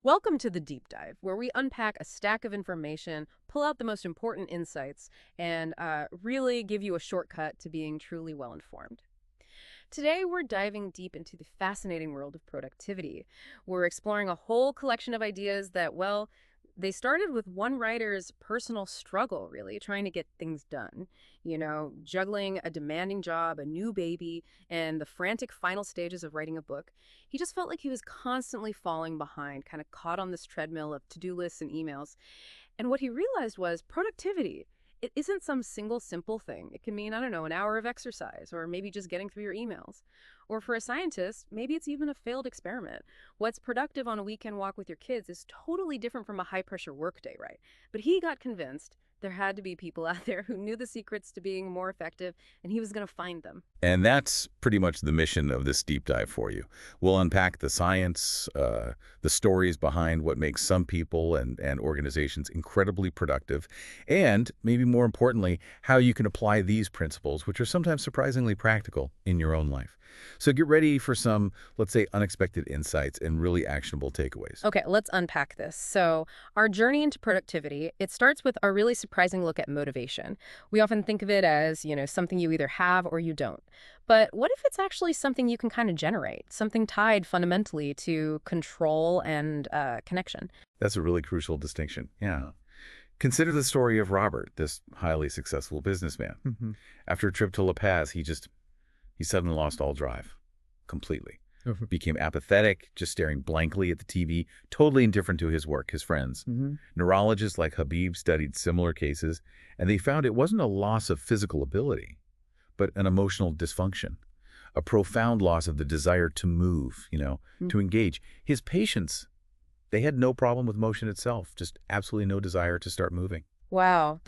Welcome to the Deep Dive, where we unpack a stack of information, pull out the most important insights, and really give you a shortcut to being truly well informed. Today, we're diving deep into the fascinating world of productivity. We're exploring a whole collection of ideas that, well, they started with one writer's personal struggle, really, trying to get things done. Juggling a demanding job, a new baby, and the frantic final stages of writing a book. He just felt like he was constantly falling behind, kind of caught on this treadmill of to do lists and emails. And what he realized was productivity. It isn't some single simple thing. It can mean, I don't know, an hour of exercise or maybe just getting through your emails. Or for a scientist, maybe it's even a failed experiment. What's productive on a weekend walk with your kids is totally different from a high pressure workday, right? But he got convinced there had to be people out there who knew the secrets to being more effective, and he was going to find them. And that's pretty much the mission of this deep dive for you. We'll unpack the science, the stories behind what makes some people and organizations incredibly productive, and maybe more importantly, how you can apply these principles, which are sometimes surprisingly practical, in your own life. So get ready for some, let's say, unexpected insights and really actionable takeaways. Okay, let's unpack this. So, our journey into productivity, it starts with a really surprising look at motivation. We often think of it as, something you either have or you don't. But what if it's actually something you can kind of generate, something tied fundamentally to control and connection? That's a really crucial distinction. Yeah. Consider the story of Robert, this highly successful businessman. After a trip to La Paz, he suddenly lost all drive, completely. Became apathetic, just staring blankly at the TV, totally indifferent to his work, his friends. Neurologists like Habib studied similar cases, and they found it wasn't a loss of physical ability, but an emotional dysfunction, a profound loss of the desire to move, to engage. His patients, they had no problem with motion itself, just absolutely no desire to start moving. Wow,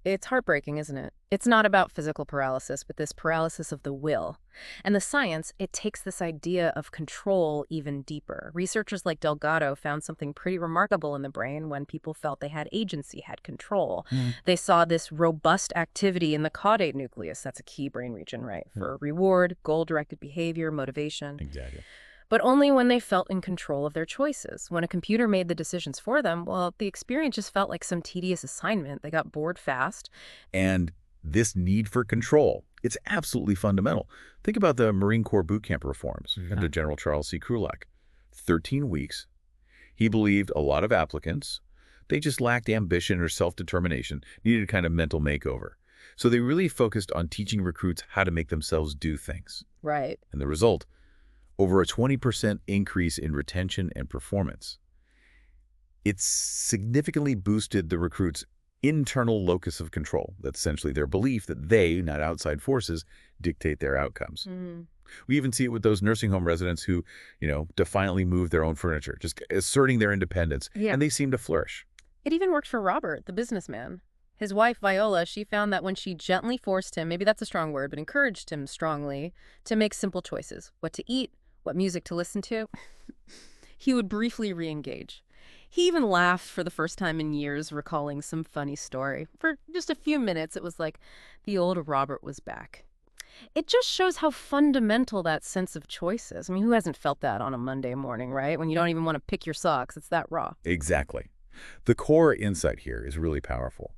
it's heartbreaking, isn't it? It's not about physical paralysis, but this paralysis of the will. And the science, it takes this idea of control even deeper. Researchers like Delgado found something pretty remarkable in the brain when people felt they had agency, had control. They saw this robust activity in the caudate nucleus. That's a key brain region, right? For reward, goal-directed behavior, motivation. Exactly. But only when they felt in control of their choices. When a computer made the decisions for them, well, the experience just felt like some tedious assignment. They got bored fast. And this need for control, it's absolutely fundamental. Think about the Marine Corps boot camp reforms under General Charles C. Krulak. 13 weeks. He believed a lot of applicants, they just lacked ambition or self-determination, needed a kind of mental makeover. So they really focused on teaching recruits how to make themselves do things. Right. And the result, over a 20% increase in retention and performance. It significantly boosted the recruits' internal locus of control. That's essentially their belief that they, not outside forces, dictate their outcomes. We even see it with those nursing home residents who, defiantly move their own furniture, just asserting their independence, and they seem to flourish. It even worked for Robert, the businessman. His wife, Viola, she found that when she gently forced him, maybe that's a strong word, but encouraged him strongly to make simple choices, what to eat, what music to listen to, he would briefly re-engage. He even laughed for the first time in years, recalling some funny story. For just a few minutes, it was like the old Robert was back. It just shows how fundamental that sense of choice is. I mean, who hasn't felt that on a Monday morning, right? When you don't even want to pick your socks, it's that raw. Exactly. The core insight here is really powerful.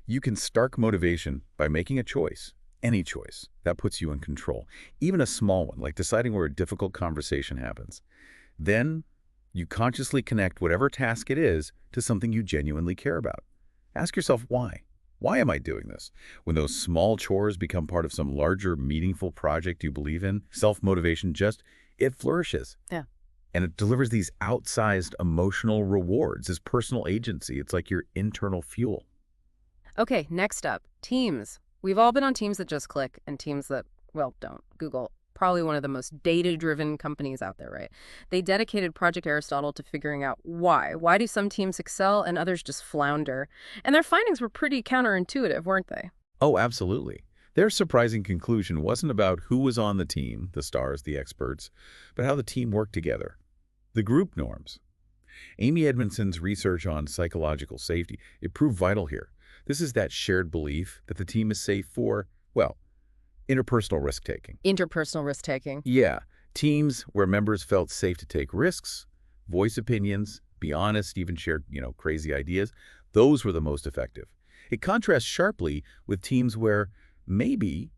You can start motivation by making a choice. Any choice. That puts you in control. Even a small one, like deciding where a difficult conversation happens. Then you consciously connect whatever task it is to something you genuinely care about. Ask yourself why. Why am I doing this? When those small chores become part of some larger, meaningful project you believe in, self-motivation it flourishes. Yeah. And it delivers these outsized emotional rewards, this personal agency. It's like your internal fuel. Okay, next up, teams. We've all been on teams that just click and teams that, well, don't. Google, probably one of the most data-driven companies out there, right? They dedicated Project Aristotle to figuring out why. Why do some teams excel and others just flounder? And their findings were pretty counterintuitive, weren't they? Oh, absolutely. Their surprising conclusion wasn't about who was on the team, the stars, the experts, but how the team worked together. The group norms. Amy Edmondson's research on psychological safety, it proved vital here. This is that shared belief that the team is safe for, well, interpersonal risk-taking. Interpersonal risk-taking. Yeah, teams where members felt safe to take risks, voice opinions, be honest, even share, crazy ideas. Those were the most effective. It contrasts sharply with teams where maybe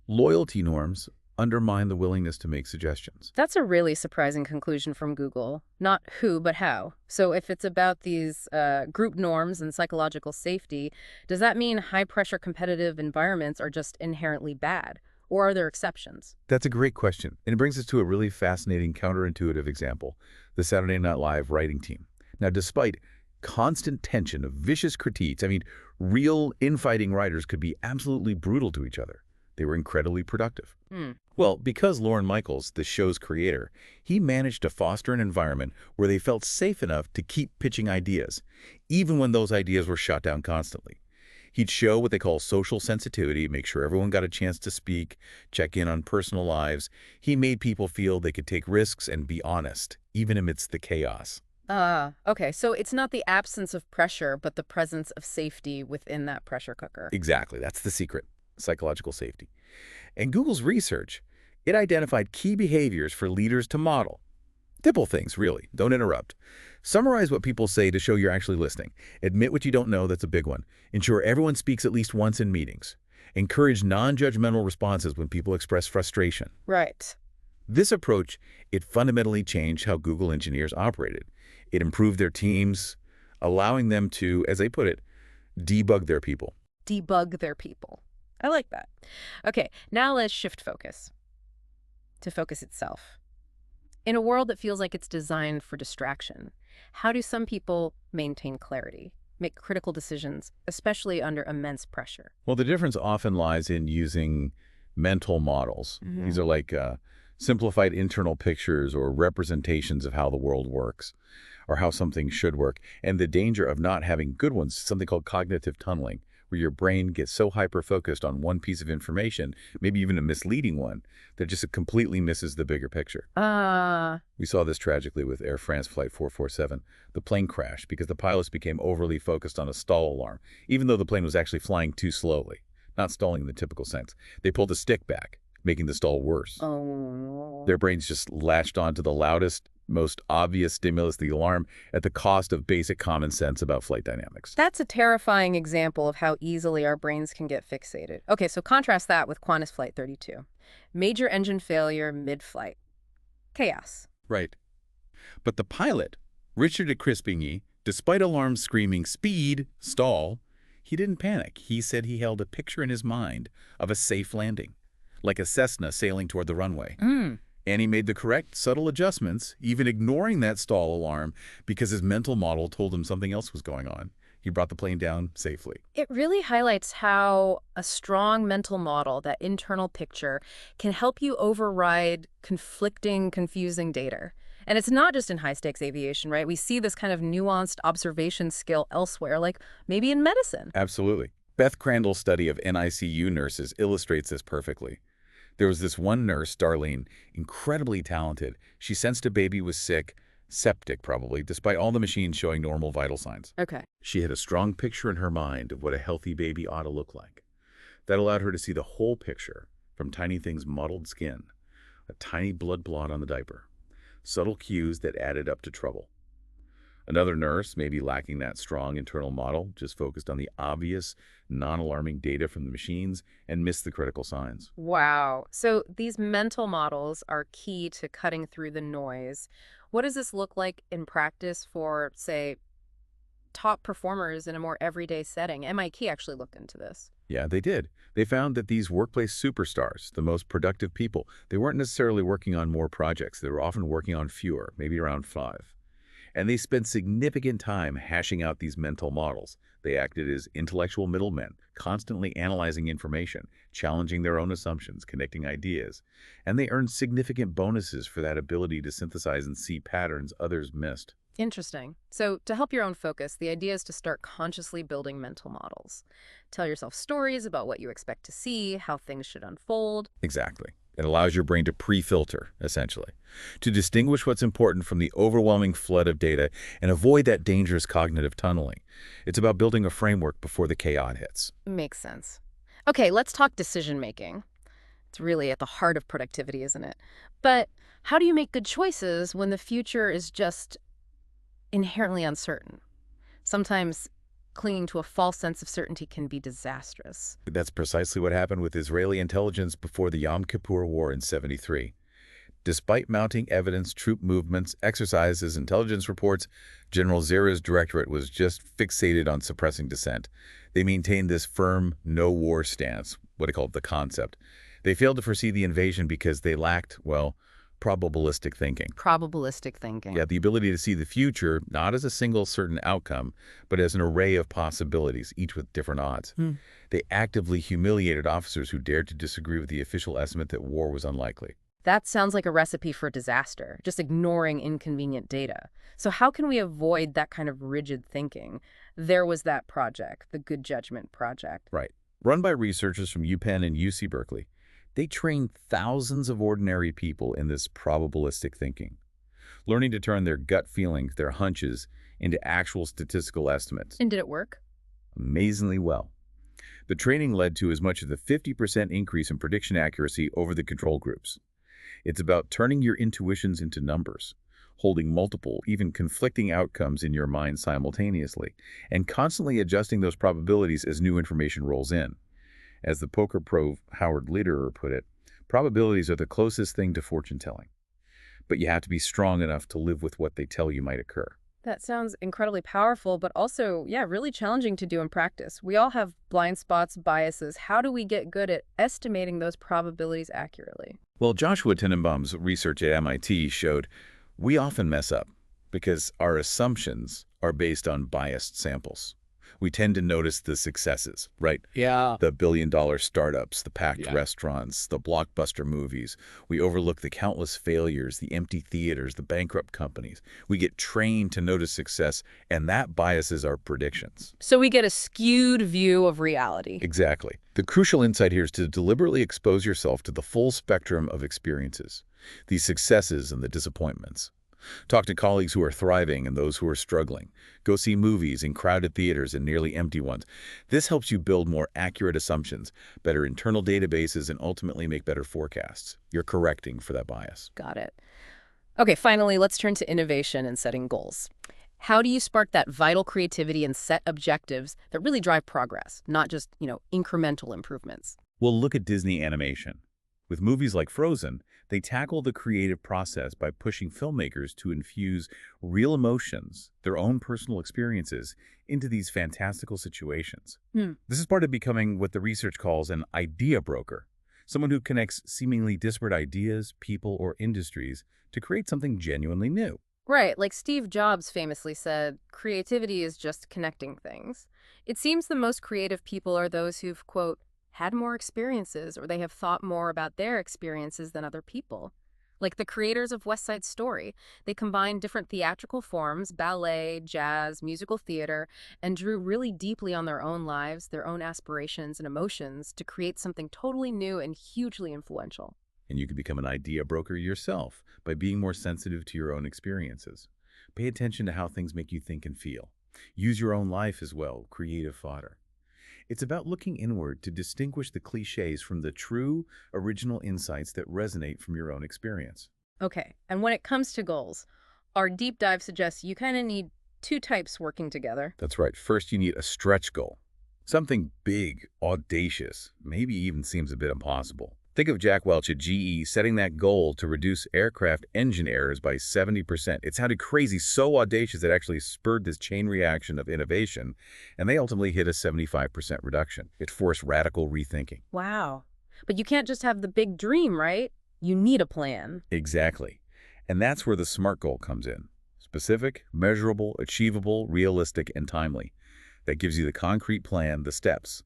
loyalty norms undermine the willingness to make suggestions. That's a really surprising conclusion from Google. Not who, but how. So if it's about these group norms and psychological safety, does that mean high-pressure competitive environments are just inherently bad? Or are there exceptions? That's a great question, and it brings us to a really fascinating counterintuitive example, the Saturday Night Live writing team. Now, despite constant tension of vicious critiques, real infighting writers could be absolutely brutal to each other. They were incredibly productive. Well, because Lorne Michaels, the show's creator, he managed to foster an environment where they felt safe enough to keep pitching ideas, even when those ideas were shot down constantly. He'd show what they call social sensitivity, make sure everyone got a chance to speak, check in on personal lives. He made people feel they could take risks and be honest, even amidst the chaos. Okay. So it's not the absence of pressure, but the presence of safety within that pressure cooker. Exactly. That's the secret. Psychological safety. And Google's research, it identified key behaviors for leaders to model. Simple things, really. Don't interrupt. Summarize what people say to show you're actually listening. Admit what you don't know, that's a big one. Ensure everyone speaks at least once in meetings. Encourage non-judgmental responses when people express frustration. Right. This approach, it fundamentally changed how Google engineers operated. It improved their teams, allowing them to, as they put it, debug their people. Debug their people. I like that. Okay, now let's shift focus to focus itself. In a world that feels like it's designed for distraction, how do some people maintain clarity, make critical decisions, especially under immense pressure? Well, the difference often lies in using mental models. These are like simplified internal pictures or representations of how the world works or how something should work. And the danger of not having good ones, something called cognitive tunneling, where your brain gets so hyper-focused on one piece of information, maybe even a misleading one, that just completely misses the bigger picture. We saw this tragically with Air France Flight 447. The plane crashed because the pilots became overly focused on a stall alarm, even though the plane was actually flying too slowly, not stalling in the typical sense. They pulled the stick back, making the stall worse. Oh. Their brains just latched onto the loudest, most obvious stimulus, the alarm, at the cost of basic common sense about flight dynamics. That's a terrifying example of how easily our brains can get fixated. Okay, so contrast that with Qantas Flight 32. Major engine failure mid-flight. Chaos. Right. But the pilot, Richard de Crispigny, despite alarms screaming, "Speed! Stall!" he didn't panic. He said he held a picture in his mind of a safe landing, like a Cessna sailing toward the runway. And he made the correct, subtle adjustments, even ignoring that stall alarm, because his mental model told him something else was going on. He brought the plane down safely. It really highlights how a strong mental model, that internal picture, can help you override conflicting, confusing data. And it's not just in high-stakes aviation, right? We see this kind of nuanced observation skill elsewhere, like maybe in medicine. Absolutely. Beth Crandall's study of NICU nurses illustrates this perfectly. There was this one nurse, Darlene, incredibly talented. She sensed a baby was sick, septic probably, despite all the machines showing normal vital signs. Okay. She had a strong picture in her mind of what a healthy baby ought to look like. That allowed her to see the whole picture, from tiny things, mottled skin, a tiny blood blot on the diaper, subtle cues that added up to trouble. Another nurse, maybe lacking that strong internal model, just focused on the obvious, non-alarming data from the machines and missed the critical signs. Wow. So these mental models are key to cutting through the noise. What does this look like in practice for, say, top performers in a more everyday setting? MIT actually looked into this. Yeah, they did. They found that these workplace superstars, the most productive people, they weren't necessarily working on more projects. They were often working on fewer, maybe around 5. And they spent significant time hashing out these mental models. They acted as intellectual middlemen, constantly analyzing information, challenging their own assumptions, connecting ideas. And they earned significant bonuses for that ability to synthesize and see patterns others missed. Interesting. So to help your own focus, the idea is to start consciously building mental models. Tell yourself stories about what you expect to see, how things should unfold. Exactly. It allows your brain to pre-filter, essentially, to distinguish what's important from the overwhelming flood of data and avoid that dangerous cognitive tunneling. It's about building a framework before the chaos hits. Makes sense. Okay, let's talk decision-making. It's really at the heart of productivity, isn't it? But how do you make good choices when the future is just inherently uncertain. Sometimes clinging to a false sense of certainty can be disastrous. That's precisely what happened with Israeli intelligence before the Yom Kippur War in '73. Despite mounting evidence, troop movements, exercises, intelligence reports, General Zera's directorate was just fixated on suppressing dissent. They maintained this firm no-war stance, what they called the concept. They failed to foresee the invasion because they lacked, well, probabilistic thinking. Probabilistic thinking. Yeah, the ability to see the future not as a single certain outcome, but as an array of possibilities, each with different odds. They actively humiliated officers who dared to disagree with the official estimate that war was unlikely. That sounds like a recipe for disaster, just ignoring inconvenient data. So how can we avoid that kind of rigid thinking? There was that project, the Good Judgment Project. Right. Run by researchers from UPenn and UC Berkeley. They trained thousands of ordinary people in this probabilistic thinking, learning to turn their gut feelings, their hunches, into actual statistical estimates. And did it work? Amazingly well. The training led to as much as a 50% increase in prediction accuracy over the control groups. It's about turning your intuitions into numbers, holding multiple, even conflicting outcomes in your mind simultaneously, and constantly adjusting those probabilities as new information rolls in. As the poker pro Howard Lederer put it, probabilities are the closest thing to fortune-telling. But you have to be strong enough to live with what they tell you might occur. That sounds incredibly powerful, but also, yeah, really challenging to do in practice. We all have blind spots, biases. How do we get good at estimating those probabilities accurately? Well, Joshua Tenenbaum's research at MIT showed we often mess up because our assumptions are based on biased samples. We tend to notice the successes, right? Yeah. The billion-dollar startups, the packed restaurants, the blockbuster movies. We overlook the countless failures, the empty theaters, the bankrupt companies. We get trained to notice success, and that biases our predictions. So we get a skewed view of reality. Exactly. The crucial insight here is to deliberately expose yourself to the full spectrum of experiences, the successes and the disappointments. Talk to colleagues who are thriving and those who are struggling. Go see movies in crowded theaters and nearly empty ones. This helps you build more accurate assumptions, better internal databases, and ultimately make better forecasts. You're correcting for that bias. Got it. Okay, finally, let's turn to innovation and setting goals. How do you spark that vital creativity and set objectives that really drive progress, not just, incremental improvements? Well, look at Disney animation. With movies like Frozen, they tackle the creative process by pushing filmmakers to infuse real emotions, their own personal experiences, into these fantastical situations. This is part of becoming what the research calls an idea broker, someone who connects seemingly disparate ideas, people, or industries to create something genuinely new. Right, like Steve Jobs famously said, creativity is just connecting things. It seems the most creative people are those who've, quote, had more experiences, or they have thought more about their experiences than other people. Like the creators of West Side Story, they combined different theatrical forms, ballet, jazz, musical theater, and drew really deeply on their own lives, their own aspirations and emotions to create something totally new and hugely influential. And you can become an idea broker yourself by being more sensitive to your own experiences. Pay attention to how things make you think and feel. Use your own life as well, creative fodder. It's about looking inward to distinguish the cliches from the true, original insights that resonate from your own experience. Okay, and when it comes to goals, our deep dive suggests you kind of need two types working together. That's right. First, you need a stretch goal. Something big, audacious, maybe even seems a bit impossible. Think of Jack Welch at GE setting that goal to reduce aircraft engine errors by 70%. It sounded crazy, so audacious it actually spurred this chain reaction of innovation, and they ultimately hit a 75% reduction. It forced radical rethinking. Wow. But you can't just have the big dream, right? You need a plan. Exactly. And that's where the SMART goal comes in. Specific, measurable, achievable, realistic, and timely. That gives you the concrete plan, the steps.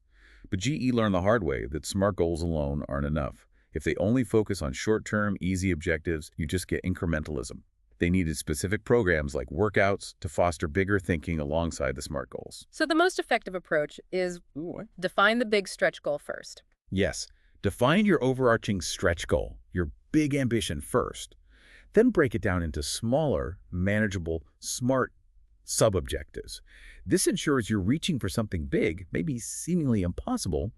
But GE learned the hard way that SMART goals alone aren't enough. If they only focus on short-term, easy objectives, you just get incrementalism. They needed specific programs like workouts to foster bigger thinking alongside the SMART goals. So the most effective approach is define the big stretch goal first. Yes, define your overarching stretch goal, your big ambition first. Then break it down into smaller, manageable, SMART sub-objectives. This ensures you're reaching for something big, maybe seemingly impossible,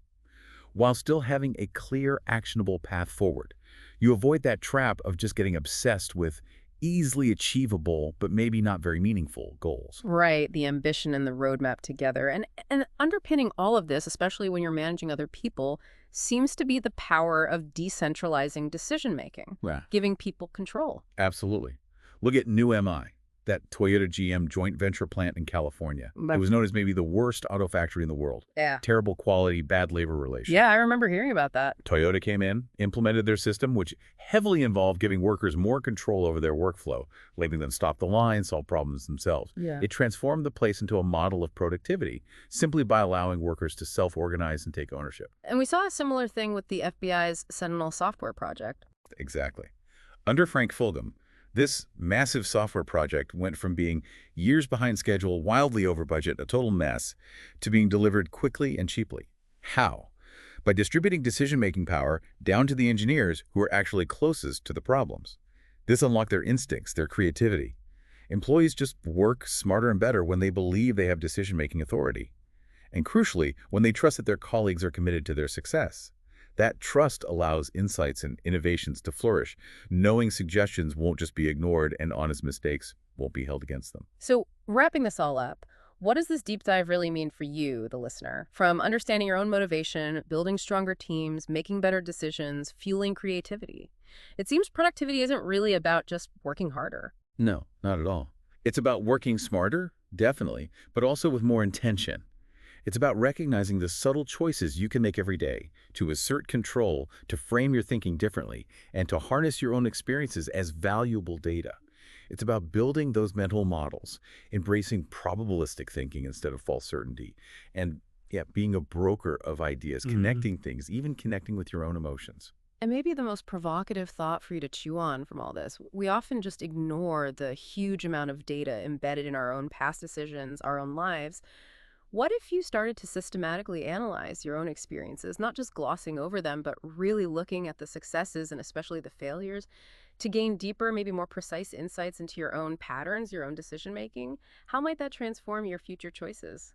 while still having a clear, actionable path forward. You avoid that trap of just getting obsessed with easily achievable, but maybe not very meaningful goals. Right, the ambition and the roadmap together. And underpinning all of this, especially when you're managing other people, seems to be the power of decentralizing decision making, Yeah, giving people control. absolutely. Look at New MI, that Toyota GM joint venture plant in California. It But was known as maybe the worst auto factory in the world. yeah. Terrible quality, bad labor relations. Yeah, I remember hearing about that. Toyota came in, implemented their system, which heavily involved giving workers more control over their workflow, letting them stop the line, solve problems themselves. Yeah. It transformed the place into a model of productivity simply by allowing workers to self-organize and take ownership. And we saw a similar thing with the FBI's Sentinel software project. Exactly. Under Frank Fulgham, this massive software project went from being years behind schedule, wildly over budget, a total mess, to being delivered quickly and cheaply. How? By distributing decision-making power down to the engineers who are actually closest to the problems. This unlocked their instincts, their creativity. Employees just work smarter and better when they believe they have decision-making authority. And crucially, when they trust that their colleagues are committed to their success. That trust allows insights and innovations to flourish, knowing suggestions won't just be ignored and honest mistakes won't be held against them. So, wrapping this all up, what does this deep dive really mean for you, the listener? From understanding your own motivation, building stronger teams, making better decisions, fueling creativity. It seems productivity isn't really about just working harder. No, not at all. It's about working smarter, definitely, but also with more intention. It's about recognizing the subtle choices you can make every day to assert control, to frame your thinking differently, and to harness your own experiences as valuable data. It's about building those mental models, embracing probabilistic thinking instead of false certainty, and being a broker of ideas, connecting things, even connecting with your own emotions. And maybe the most provocative thought for you to chew on from all this, we often just ignore the huge amount of data embedded in our own past decisions, our own lives. What if you started to systematically analyze your own experiences, not just glossing over them, but really looking at the successes and especially the failures to gain deeper, maybe more precise insights into your own patterns, your own decision making? How might that transform your future choices?